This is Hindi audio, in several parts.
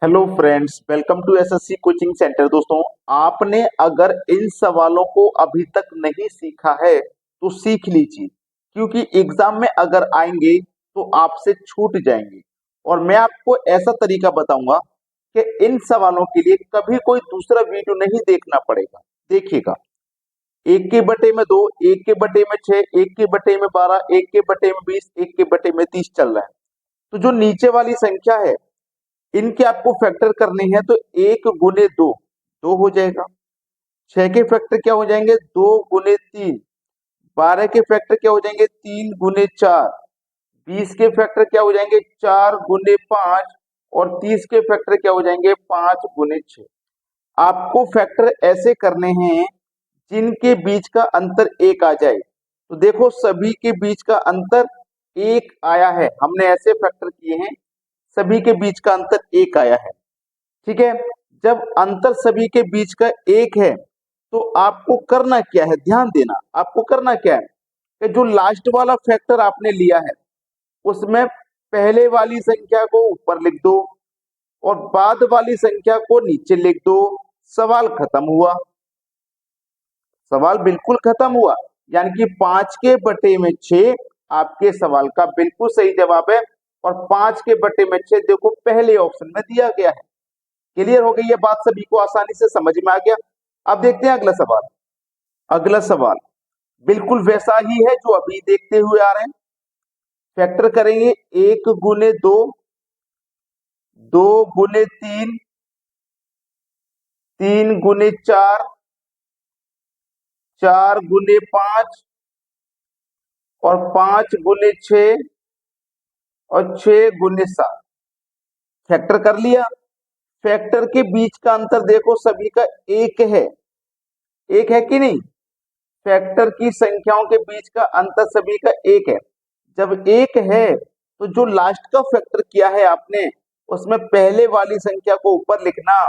Hello friends, welcome to SSC coaching centre. दोस्तों, आपने अगर इन सवालों को अभी तक नहीं सीखा है तो सीख लीजिए, क्योंकि एग्जाम में अगर आएंगे तो आपसे छूट जाएंगे। और मैं आपको ऐसा तरीका बताऊंगा कि इन सवालों के लिए कभी कोई दूसरा वीडियो नहीं देखना पड़ेगा। देखिएगा, एक के बटे में 2, एक के बटे में 6, एक के बटे में 12, एक के बटे में 20, एक के बटे में 30 चल रहा है। तो जो नीचे वाली संख्या है, इनके आपको फैक्टर करने हैं तो 1 गुने 2 2 हो जाएगा। 6 के फैक्टर क्या हो जाएंगे? 2 गुने 3। 12 के फैक्टर क्या हो जाएंगे? 3 गुने 4। 20 के फैक्टर क्या हो जाएंगे? 4 गुने 5। और 30 के फैक्टर क्या हो जाएंगे? 5 गुने 6। आपको फैक्टर ऐसे करने हैं जिनके बीच का अंतर 1 आ जाए। तो देखो, सभी के बीच का अंतर 1 आया है, हमने ऐसे फैक्टर किए हैं, सभी के बीच का अंतर 1 आया है। ठीक है। जब अंतर सभी के बीच का 1 है तो आपको करना क्या है? ध्यान देना, आपको करना क्या है कि जो लास्ट वाला फैक्टर आपने लिया है उसमें पहले वाली संख्या को ऊपर लिख दो और बाद वाली संख्या को नीचे लिख दो। सवाल खत्म हुआ। सवाल बिल्कुल खत्म हुआ। यानी कि 5 के बटे में 6 आपके सवाल का बिल्कुल सही जवाब है। और 5 के बटे में 6 देखो पहले ऑप्शन में दिया गया है। क्लियर हो गई ये बात? सभी को आसानी से समझ में आ गया। अब देखते हैं अगला सवाल। अगला सवाल बिल्कुल वैसा ही है जो अभी देखते हुए आ रहे हैं। फैक्टर करेंगे 1 गुने 2, 2 गुने 3, 3 गुने 4, 4 गुने 5 और 5 गुने 6 और 6 गुने 7। फैक्टर कर लिया। फैक्टर के बीच का अंतर देखो सभी का 1 है। 1 है कि नहीं? फैक्टर की संख्याओं के बीच का अंतर सभी का 1 है। जब 1 है तो जो लास्ट का फैक्टर किया है आपने उसमें पहले वाली संख्या को ऊपर लिखना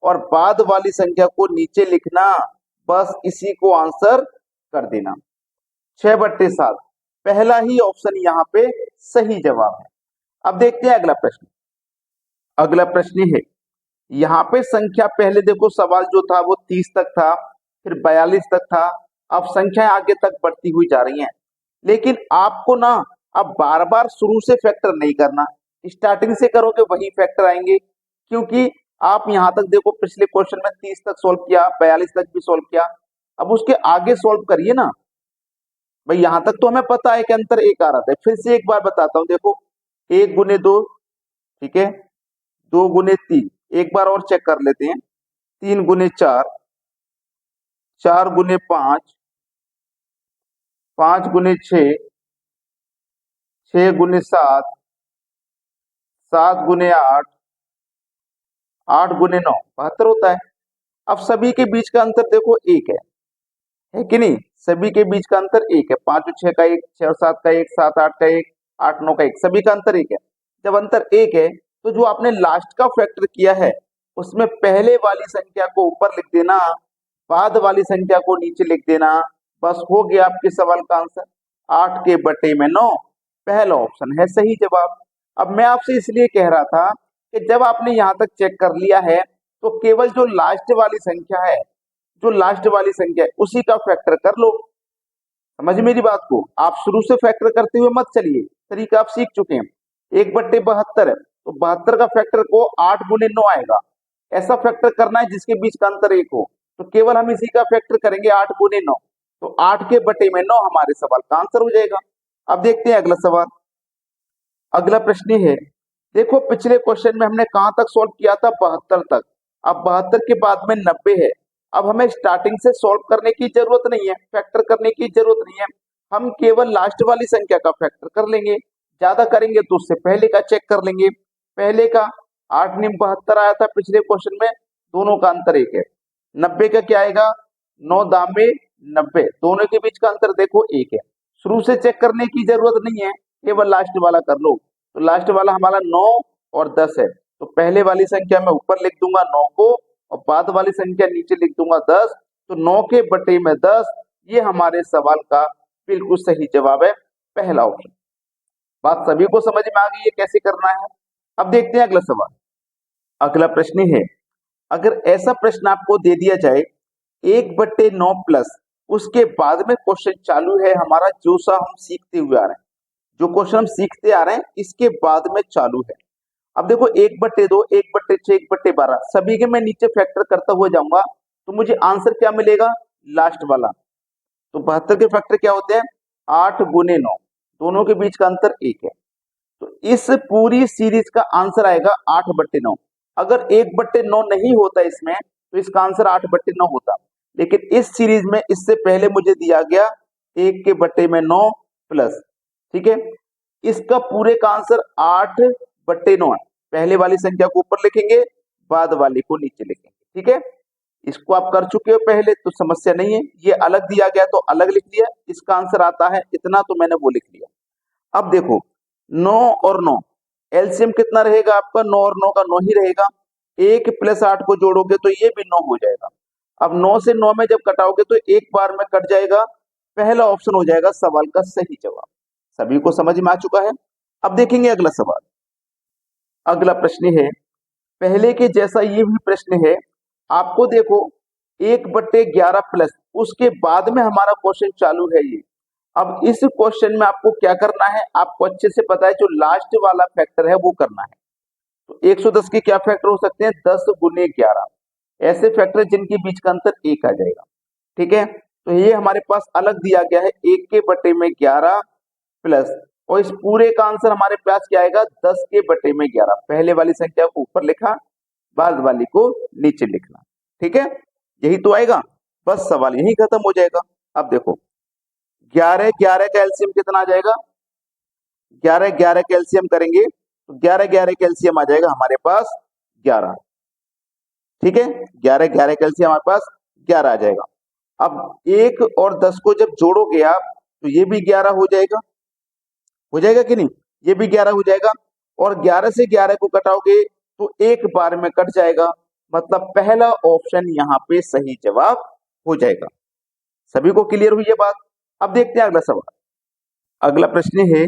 और बाद वाली संख्या को नीचे लिखना। बस इसी को आंसर कर देना। 6/7 पहला ही ऑप्शन यहाँ पे सही जवाब है। अब देखते हैं अगला प्रश्न। अगला प्रश्न है, यहाँ पे संख्या पहले देखो, सवाल जो था वो 30 तक था, फिर 42 तक था। अब संख्याएं आगे तक बढ़ती हुई जा रही हैं। लेकिन आपको ना अब बार बार शुरू से फैक्टर नहीं करना, स्टार्टिंग से करोगे वही फैक्टर आएंगे। क्योंकि आप यहां तक देखो, पिछले क्वेश्चन में 30 तक सोल्व किया, 42 तक भी सोल्व किया, अब उसके आगे सोल्व करिए ना भाई। यहां तक तो हमें पता है कि अंतर 1 आ रहा था। फिर से एक बार बताता हूं, देखो 1 गुने 2, ठीक है, 2 गुने 3, एक बार और चेक कर लेते हैं। 3 गुने 4, 4 गुने 5, 5 गुने 6, 6 गुने 7, 7 गुने 8, 8 गुने 9, 72 होता है। अब सभी के बीच का अंतर देखो 1 है कि नहीं? सभी के बीच का अंतर 1 है। 5 और 6 का 1, 6 और 7 का 1, 7 8 का 1, 8 9 का 1, सभी का अंतर 1 है। जब अंतर 1 है तो जो आपने लास्ट का फैक्टर किया है उसमें पहले वाली संख्या को ऊपर लिख देना, बाद वाली संख्या को नीचे लिख देना। बस हो गया आपके सवाल का आंसर। 8 के बटे में 9 पहला ऑप्शन है सही जवाब। अब मैं आपसे इसलिए कह रहा था कि जब आपने यहां तक चेक कर लिया है तो केवल जो लास्ट वाली संख्या है, जो लास्ट वाली संख्या है उसी का फैक्टर कर लो। समझ मेरी बात को? आप शुरू से फैक्टर करते हुए मत चलिए, तरीका आप सीख चुके हैं। 1/72 है तो 72 का फैक्टर को 8 गुने 9 आएगा। ऐसा फैक्टर करना है जिसके बीच का अंतर 1 हो। तो केवल हम इसी का फैक्टर करेंगे 8 गुने 9। तो 8 के बटे में 9 हमारे सवाल का आंसर हो जाएगा। अब देखते हैं अगला सवाल। अगला प्रश्न है, देखो पिछले क्वेश्चन में हमने कहां तक सॉल्व किया था? 72 तक। अब 72 के बाद में 90 है। अब हमें स्टार्टिंग से सॉल्व करने की जरूरत नहीं है, फैक्टर करने की जरूरत नहीं है। हम केवल लास्ट वाली संख्या का फैक्टर कर लेंगे। ज्यादा करेंगे तो उससे पहले का चेक कर लेंगे। पहले का 8 × 72 आया था पिछले क्वेश्चन में, दोनों का अंतर 1 है। 90 का क्या आएगा? 9 दामे 90, दोनों के बीच का अंतर देखो 1 है। शुरू से चेक करने की जरूरत नहीं है, केवल लास्ट वाला कर लो। तो लास्ट वाला हमारा 9 और 10 है। तो पहले वाली संख्या में ऊपर लिख दूंगा 9 को और बाद वाली संख्या नीचे लिख दूंगा 10। तो 9 के बटे में 10, ये हमारे सवाल का बिल्कुल सही जवाब है, पहला ऑप्शन। बात सभी को समझ में आ गई है कैसे करना है? अब देखते हैं अगला सवाल। अगला प्रश्न है, अगर ऐसा प्रश्न आपको दे दिया जाए 1/9 प्लस, उसके बाद में क्वेश्चन चालू है हमारा जो सा हम सीखते हुए आ रहे हैं, जो क्वेश्चन हम सीखते आ रहे हैं इसके बाद में चालू है। अब देखो 1/2, 1/6, 1/12 सभी के मैं नीचे फैक्टर करता हुआ जाऊंगा, तो मुझे आंसर क्या मिलेगा, लास्ट वाला। तो 72 के फैक्टर क्या होते हैं, 8 गुने 9, दोनों के बीच का अंतर 1 है। तो इस पूरी सीरीज का आंसर आएगा 8/9। अगर 1/9 नहीं होता इसमें तो इसका आंसर 8/9 होता, लेकिन इस सीरीज में इससे पहले मुझे दिया गया 1/9 प्लस, ठीक है। इसका पूरे का आंसर 8/9 है। पहले वाली संख्या को ऊपर लिखेंगे, बाद वाली को नीचे लिखेंगे, ठीक है। इसको आप कर चुके हो पहले तो समस्या नहीं है, ये अलग दिया गया तो अलग लिख लिया, इसका आंसर आता है इतना तो मैंने वो लिख लिया। अब देखो 9 और 9 एलसीएम कितना रहेगा आपका, 9 और 9 का 9 ही रहेगा। 1 + 8 को जोड़ोगे तो ये भी 9 हो जाएगा। अब 9 से 9 में जब कटाओगे तो एक बार में कट जाएगा, पहला ऑप्शन हो जाएगा सवाल का सही जवाब। सभी को समझ में आ चुका है। अब देखेंगे अगला सवाल। अगला प्रश्न है, पहले के जैसा ये भी प्रश्न है। आपको देखो 1/11 प्लस, उसके बाद में हमारा क्वेश्चन चालू है ये। अब इस क्वेश्चन में आपको क्या करना है, आपको अच्छे से पता है, जो लास्ट वाला फैक्टर है वो करना है। तो 110 के क्या फैक्टर हो सकते हैं, 10 गुने 11, ऐसे फैक्टर जिनके बीच का अंतर 1 आ जाएगा, ठीक है। तो ये हमारे पास अलग दिया गया है 1/11 प्लस, और इस पूरे का आंसर हमारे पास क्या आएगा, 10/11। पहले वाली संख्या को ऊपर लिखा, बाद वाली को नीचे लिखना, ठीक है। यही तो आएगा, बस सवाल यही खत्म हो जाएगा। अब देखो 11 11 का एलसीएम कितना आ जाएगा, 11 11 का एलसीएम करेंगे तो 11 11 का एलसीएम आ जाएगा हमारे पास 11, ठीक है। 11 11 का एलसीएम हमारे पास 11 आ जाएगा। अब 1 और 10 को जब जोड़ोगे आप तो ये भी 11 हो जाएगा कि नहीं, ये भी 11 हो जाएगा। और 11 से 11 को घटाओगे तो एक बार में कट जाएगा, मतलब पहला ऑप्शन यहाँ पे सही जवाब हो जाएगा। सभी को क्लियर हुई ये बात। अब देखते हैं अगला सवाल। अगला प्रश्न है,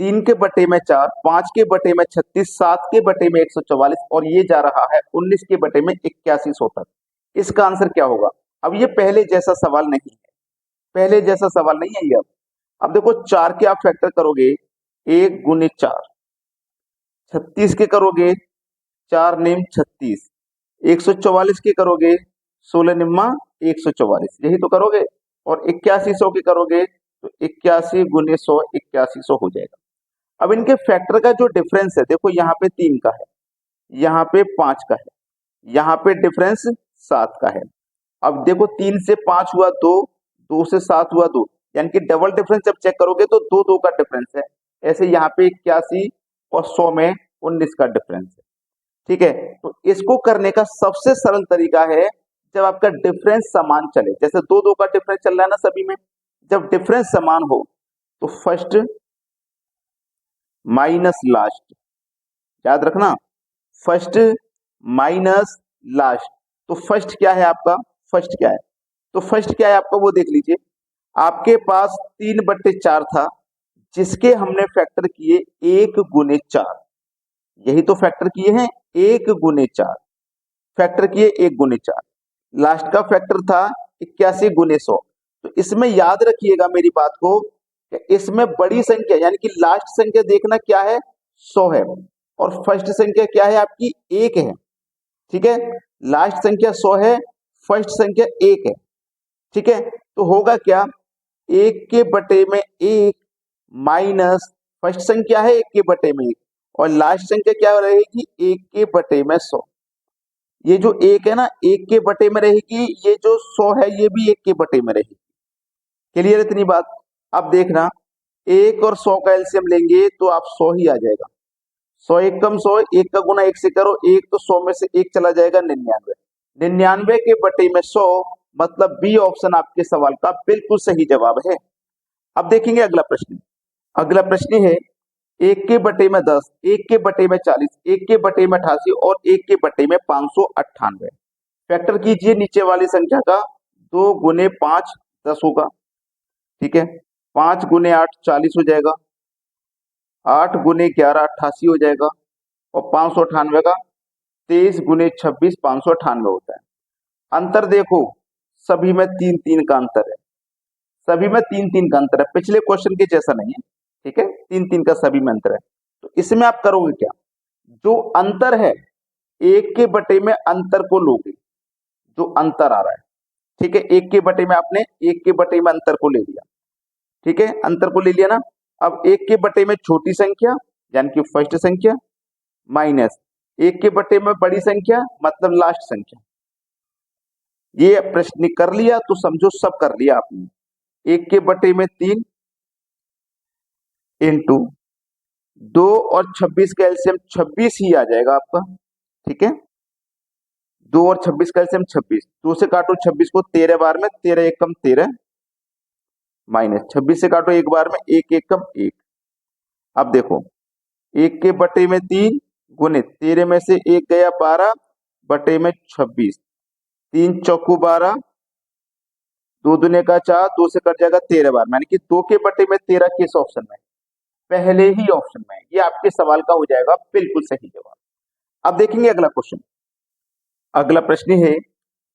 3 के बटे में 4, 5 के बटे में 36, 7 के बटे में 144 और ये जा रहा है 19 के बटे में 8100 तक। इसका आंसर क्या होगा। अब ये पहले जैसा सवाल नहीं है, पहले जैसा सवाल नहीं है ये। अब देखो 4 के आप फैक्टर करोगे 1 गुने 4, 36 के करोगे 4 निम 36, 144 के करोगे 16 निम्मा 144, यही तो करोगे। और 8100 के करोगे तो 81 गुने 100 8100 हो जाएगा। अब इनके फैक्टर का जो डिफरेंस है, देखो यहाँ पे 3 का है, यहाँ पे 5 का है, यहाँ पे डिफरेंस 7 का है। अब देखो 3 से 5 हुआ 2, 2 से 7 हुआ 2, यानी कि डबल डिफरेंस जब चेक करोगे तो 2 2 का डिफरेंस है। ऐसे यहाँ पे 81 और 100 में 19 का डिफरेंस है, ठीक है। तो इसको करने का सबसे सरल तरीका है, जब आपका डिफरेंस समान चले, जैसे 2 2 का डिफरेंस चल रहा है ना सभी में, जब डिफरेंस समान हो तो फर्स्ट माइनस लास्ट, याद रखना, फर्स्ट माइनस लास्ट। तो फर्स्ट क्या है आपका, फर्स्ट क्या है, तो फर्स्ट क्या है आपका वो देख लीजिए। आपके पास 3/4 था, जिसके हमने फैक्टर किए 1 गुने 4, यही तो फैक्टर किए हैं 1 गुने 4, फैक्टर किए 1 गुने 4। लास्ट का फैक्टर था 81 गुने 100। तो इसमें याद रखिएगा मेरी बात को, कि इसमें बड़ी संख्या यानी कि लास्ट संख्या देखना क्या है, 100 है, और फर्स्ट संख्या क्या है आपकी 1 है, ठीक है। लास्ट संख्या 100 है, फर्स्ट संख्या 1 है, ठीक है। तो होगा क्या, 1 के बटे में 1 माइनस फर्स्ट संख्या है 1 के बटे में 1, और लास्ट संख्या क्या रहेगी 1 के बटे में 100। ये जो 1 है ना 1 के बटे में रहेगी, ये जो 100 है ये भी 1 के बटे में रहेगी। क्लियर इतनी बात। अब देखना 1 और 100 का एलसीएम लेंगे तो आप 100 ही आ जाएगा। 100 1 कम 100, 1 का गुना 1 से करो, 1 तो 100 में से 1 चला जाएगा 99, 99 के बटे में 100, मतलब बी ऑप्शन आपके सवाल का बिल्कुल सही जवाब है। अब देखेंगे अगला प्रश्न। अगला प्रश्न है 1 के बटे में 10, 1 के बटे में 40, 1 के बटे में 88 और 1 के बटे में 598। फैक्टर कीजिए नीचे वाली संख्या का, 2 गुने 5 10 होगा, ठीक है। 5 गुने 8 40 हो जाएगा, 8 गुने 11 88 हो जाएगा, और 598 का 23 गुने 26 598 होता है। अंतर देखो, सभी में 3-3 का अंतर है, सभी में 3-3 का अंतर है, पिछले क्वेश्चन के जैसा नहीं है, ठीक है, 3-3 का सभी में अंतर है। तो इसमें आप करोगे क्या, जो अंतर है एक के बटे में अंतर को लोगे, जो अंतर आ रहा है, ठीक है, एक के बटे में आपने एक के बटे में अंतर को ले लिया, ठीक है, अंतर को ले लिया ना। अब एक के बटे में छोटी संख्या यानी कि फर्स्ट संख्या माइनस एक के बटे में बड़ी संख्या मतलब लास्ट संख्या। ये प्रश्न कर लिया तो समझो सब कर लिया आपने। एक के बटे में 3 इंटू 2 और 26 का एलसीएम 26 ही आ जाएगा आपका, ठीक है, 2 और 26 का एलसीएम 26, 2 से काटो 26 को 13 बार में, 13 एक कम 13 माइनस 26 से काटो एक बार में, एक एक कम एक। अब देखो, एक के बटे में 3 गुने 13 में से एक गया 12 बटे में 26, 3 चौकू 12, 2 दुने का 4, 2 से कट जाएगा 13 बार, यानी कि 2 के बटे में 13 किस ऑप्शन में, पहले ही ऑप्शन में। ये आपके सवाल का हो जाएगा बिल्कुल सही जवाब। अब देखेंगे अगला क्वेश्चन। अगला प्रश्न है,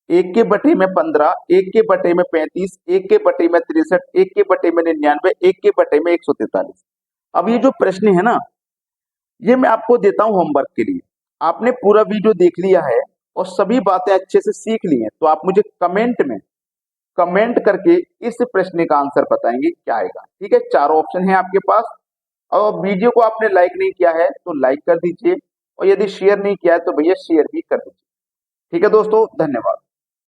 एक के बटे में 15, एक के बटे में 35, एक के बटे में 63, एक के बटे में 99, एक के बटे में 143। अब ये जो प्रश्न है ना, ये मैं आपको देता हूं होमवर्क के लिए। आपने पूरा वीडियो देख लिया है और सभी बातें अच्छे से सीख ली हैं, तो आप मुझे कमेंट में कमेंट करके इस प्रश्न का आंसर बताएंगे क्या आएगा, ठीक है। चारों ऑप्शन है आपके पास। और वीडियो को आपने लाइक नहीं किया है तो लाइक कर दीजिए, और यदि शेयर नहीं किया है तो भैया शेयर भी कर दीजिए, ठीक है दोस्तों, धन्यवाद।